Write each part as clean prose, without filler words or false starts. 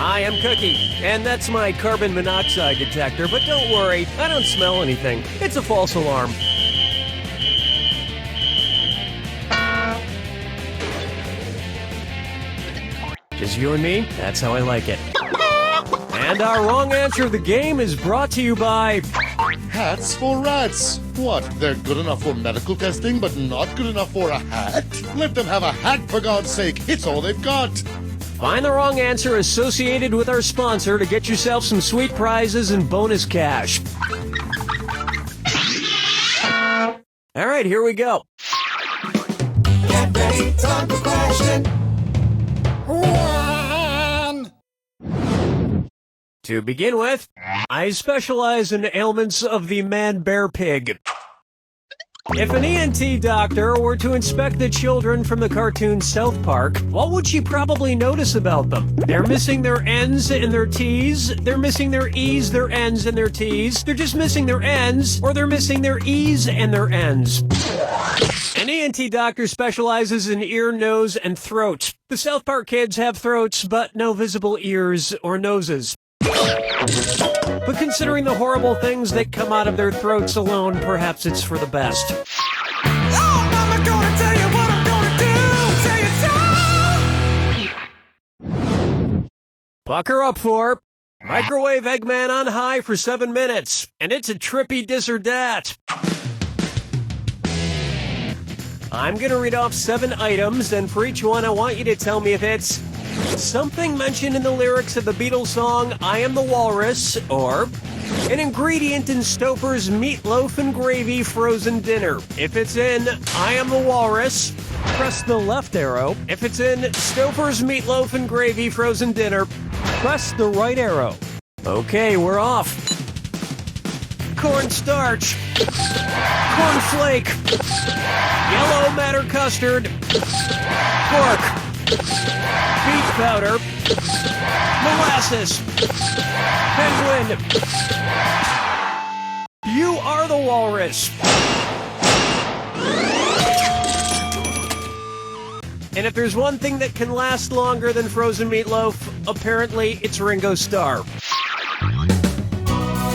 Hi, I'm Cookie, and that's my carbon monoxide detector, but don't worry, I don't smell anything. It's a false alarm. Just you and me, that's how I like it. And our wrong answer of the game is brought to you by... Hats for rats. What, they're good enough for medical testing, but not good enough for a hat? Let them have a hat, for God's sake. It's all they've got. Find the wrong answer associated with our sponsor to get yourself some sweet prizes and bonus cash. All right, here we go. Get ready, time for question 1. To begin with, I specialize in ailments of the man-bear pig. If an ENT doctor were to inspect the children from the cartoon South Park, what would she probably notice about them? They're missing their N's and their T's, they're missing their E's, their N's, and their T's, they're just missing their N's, or they're missing their E's and their N's. An ENT doctor specializes in ear, nose, and throat. The South Park kids have throats, but no visible ears or noses. But considering the horrible things that come out of their throats alone, perhaps it's for the best. Oh, Mama, gonna tell you what I'm gonna do. Tell you so. Bucker up for Microwave Eggman on high for 7 minutes, and it's a trippy dis or dat. I'm gonna read off 7 items, and for each one I want you to tell me if it's something mentioned in the lyrics of the Beatles song I Am the Walrus, or an ingredient in Stouffer's meatloaf and gravy frozen dinner. If it's in I Am the Walrus, press the left arrow. If it's in Stouffer's meatloaf and gravy frozen dinner, press the right arrow. Okay, we're off. Cornstarch, cornflake, yellow matter custard, pork, beef powder, molasses, penguin. You are the walrus. And if there's one thing that can last longer than frozen meatloaf, apparently it's Ringo Starr.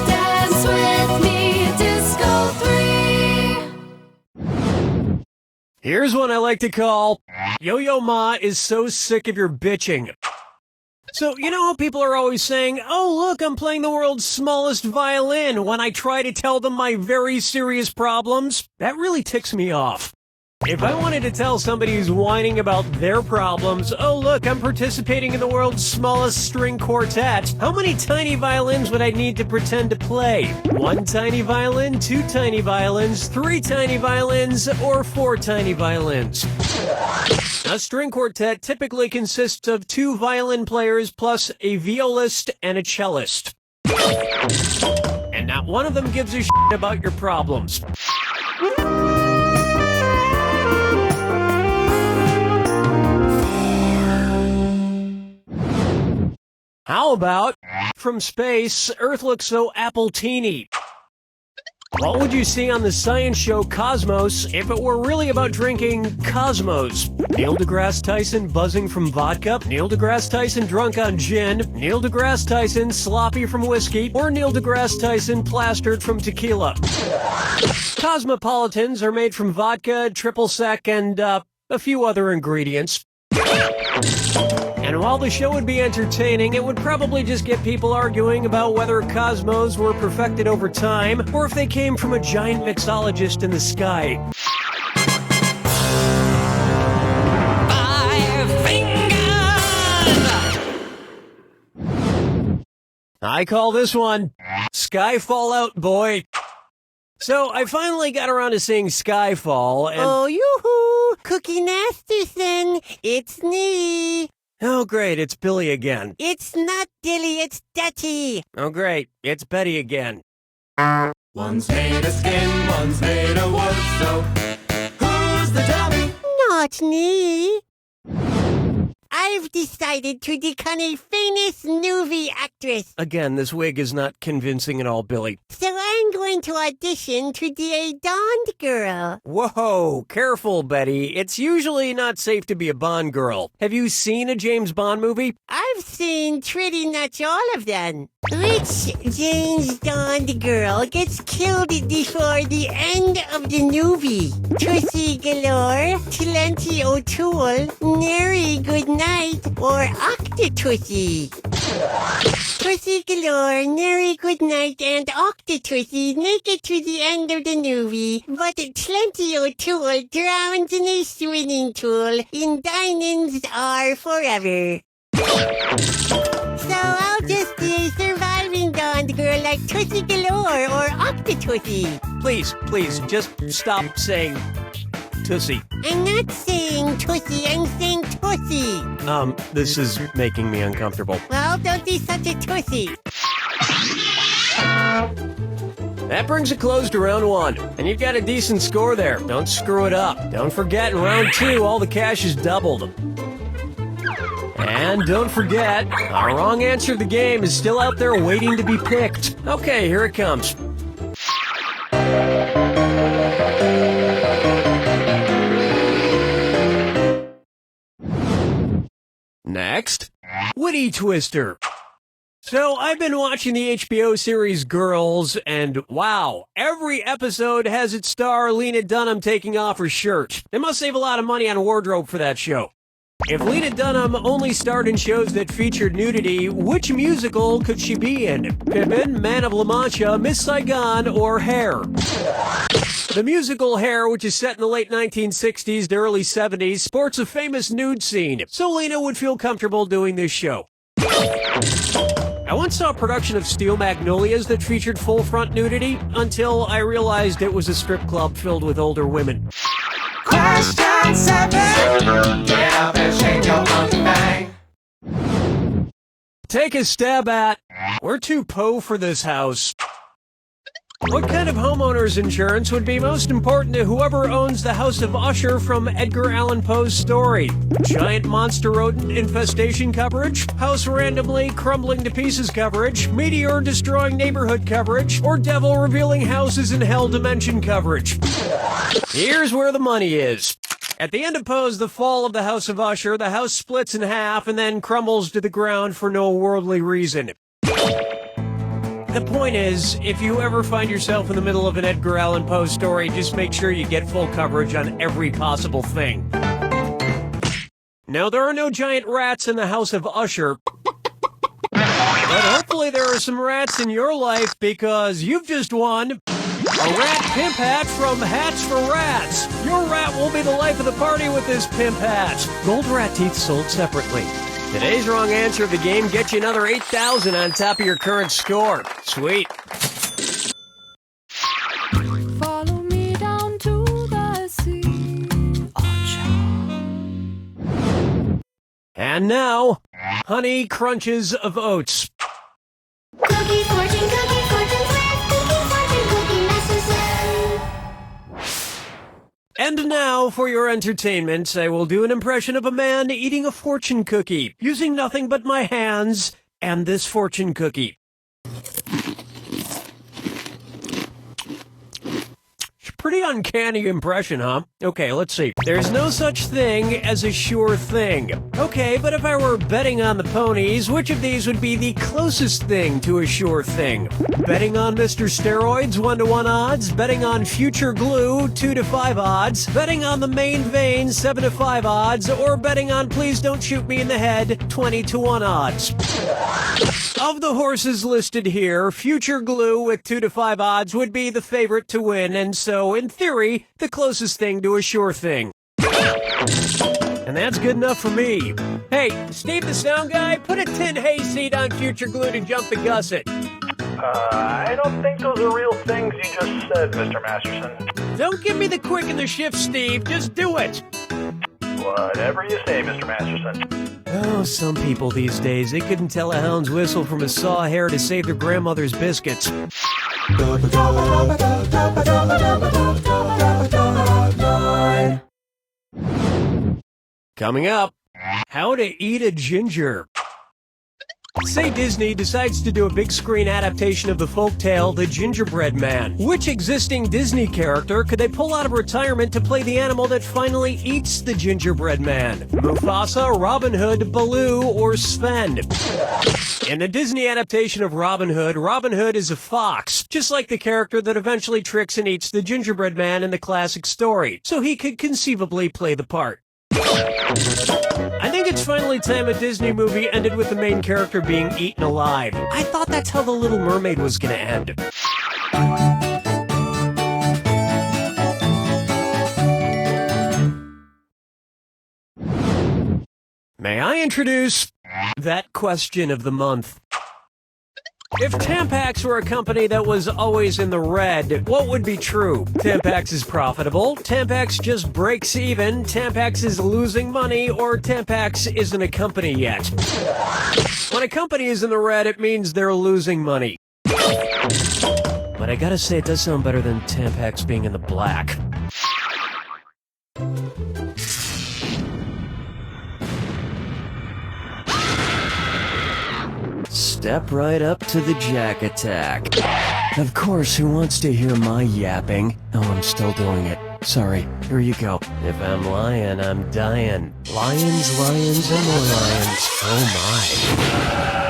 Dance with me, Disco 3. Here's one I like to call, Yo-Yo Ma is so sick of your bitching. So, you know how people are always saying, oh, look, I'm playing the world's smallest violin when I try to tell them my very serious problems? That really ticks me off. If I wanted to tell somebody who's whining about their problems, oh, look, I'm participating in the world's smallest string quartet, how many tiny violins would I need to pretend to play? 1 tiny violin, 2 tiny violins, 3 tiny violins, or 4 tiny violins? A string quartet typically consists of 2 violin players plus a violist and a cellist. And not one of them gives a shit about your problems. How about, from space, Earth looks so apple-teeny? What would you see on the science show Cosmos if it were really about drinking Cosmos? Neil deGrasse Tyson buzzing from vodka, Neil deGrasse Tyson drunk on gin, Neil deGrasse Tyson sloppy from whiskey, or Neil deGrasse Tyson plastered from tequila. Cosmopolitans are made from vodka, triple sec, and a few other ingredients. And while the show would be entertaining, it would probably just get people arguing about whether Cosmos were perfected over time, or if they came from a giant mixologist in the sky. 5 fingers. I call this one Sky Fallout Boy. So I finally got around to seeing Skyfall, and... Oh, yoo-hoo! Cookie Masterson, it's me. Oh, great, it's Billy again. It's not Dilly, it's Dutty. Oh, great, it's Betty again. One's made of skin, one's made of wood, so who's the dummy? Not me. I've decided to become a famous movie actress. Again, this wig is not convincing at all, Billy. So I'm going to audition to be a Bond girl. Whoa, careful, Betty. It's usually not safe to be a Bond girl. Have you seen a James Bond movie? I've seen pretty much all of them. Which James Bond girl gets killed before the end of the movie? Tussy Galore, Plenty O'Toole, Nary Goodnight, or Octotussy? Tussy Galore, Nary Goodnight, and Octotussy make it to the end of the movie, but Plenty O'Toole drowns in a swimming pool in Diamonds Are Forever. So I'll just be a surviving Bond girl like Tussy Galore or Octotussy. Please, just stop saying Tussie. I'm not saying Tussy, I'm saying Tussy. This is making me uncomfortable. Well, don't be such a Tussy. That brings a close to round 1, and you've got a decent score there. Don't screw it up. Don't forget, in round 2, all the cash is doubled. And don't forget, our wrong answer to the game is still out there waiting to be picked. Okay, here it comes. Next, Woody Twister. So I've been watching the HBO series Girls, and wow, every episode has its star Lena Dunham taking off her shirt. They must save a lot of money on wardrobe for that show. If Lena Dunham only starred in shows that featured nudity, which musical could she be in? Pippin, Man of La Mancha, Miss Saigon, or Hair? The musical Hair, which is set in the late 1960s to early 70s, sports a famous nude scene, so Lena would feel comfortable doing this show. I once saw a production of Steel Magnolias that featured full front nudity, until I realized it was a strip club filled with older women. Question 7. Get up and shake your monkey bang. Take a stab at, we're too po for this house. What kind of homeowner's insurance would be most important to whoever owns the House of Usher from Edgar Allan Poe's story? Giant monster rodent infestation coverage? House randomly crumbling to pieces coverage? Meteor destroying neighborhood coverage? Or devil revealing houses in hell dimension coverage? Here's where the money is. At the end of Poe's The Fall of the House of Usher, the house splits in half and then crumbles to the ground for no worldly reason. The point is, if you ever find yourself in the middle of an Edgar Allan Poe story, just make sure you get full coverage on every possible thing. Now, there are no giant rats in the House of Usher, but hopefully there are some rats in your life because you've just won a rat pimp hat from Hats for Rats. Your rat will be the life of the party with this pimp hat. Gold rat teeth sold separately. Today's wrong answer of the game gets you another 8,000 on top of your current score. Sweet. Follow me down to the sea. And now, Honey Crunches of Oats. Cookie fortune, cookie masters. And now, for your entertainment, I will do an impression of a man eating a fortune cookie, using nothing but my hands and this fortune cookie. Pretty uncanny impression, huh? Okay, let's see. There's no such thing as a sure thing. Okay, but if I were betting on the ponies, which of these would be the closest thing to a sure thing? Betting on Mr. Steroids, 1-to-1 odds. Betting on Future Glue, 2-to-5 odds. Betting on the main vein, 7-to-5 odds. Or betting on Please Don't Shoot Me in the Head, 20-to-1 odds. Of the horses listed here, Future Glue with 2-to-5 odds would be the favorite to win, and so, in theory, the closest thing to a sure thing. And that's good enough for me. Hey, Steve the sound guy, put a tin hayseed on Future Glue to jump the gusset. I don't think those are real things you just said, Mr. Masterson. Don't give me the quick and the shift, Steve. Just do it. Whatever you say, Mr. Masterson. Oh, some people these days, they couldn't tell a hound's whistle from a saw hair to save their grandmother's biscuits. Coming up, How to eat a ginger. Say Disney decides to do a big screen adaptation of the folktale The Gingerbread Man. Which existing Disney character could they pull out of retirement to play the animal that finally eats the gingerbread man? Mufasa, Robin Hood, Baloo, or Sven? In the Disney adaptation of Robin Hood is a fox, just like the character that eventually tricks and eats the gingerbread man in the classic story, so he could conceivably play the part. I think it's finally time a Disney movie ended with the main character being eaten alive. I thought that's how The Little Mermaid was gonna end. May I introduce that question of the month? If Tampax were a company that was always in the red, what would be true? Tampax is profitable, Tampax just breaks even, Tampax is losing money, or Tampax isn't a company yet. When a company is in the red, it means they're losing money. But I gotta say, it does sound better than Tampax being in the black. Step right up to the Jack Attack. Of course, who wants to hear my yapping? Oh, I'm still doing it. Sorry, here you go. If I'm lying, I'm dying. Lions, lions, and more lions. Oh my.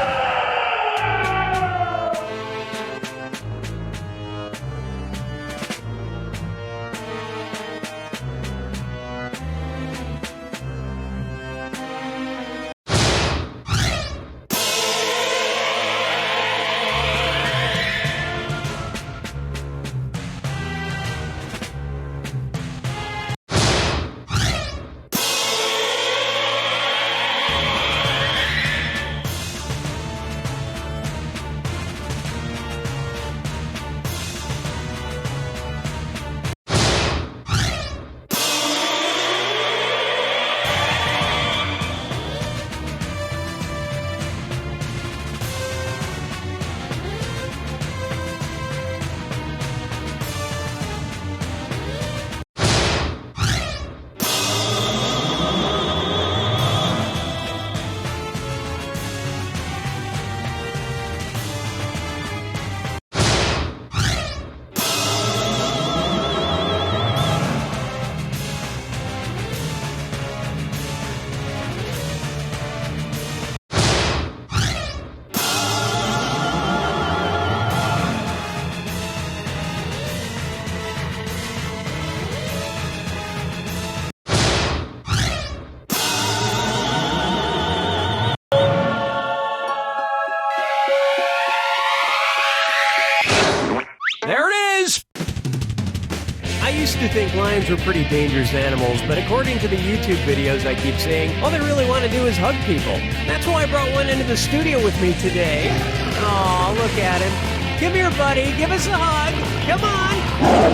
There it is! I used to think lions were pretty dangerous animals, but according to the YouTube videos I keep seeing, all they really want to do is hug people. That's why I brought one into the studio with me today. Aw, look at him. Come here, buddy. Give us a hug. Come on.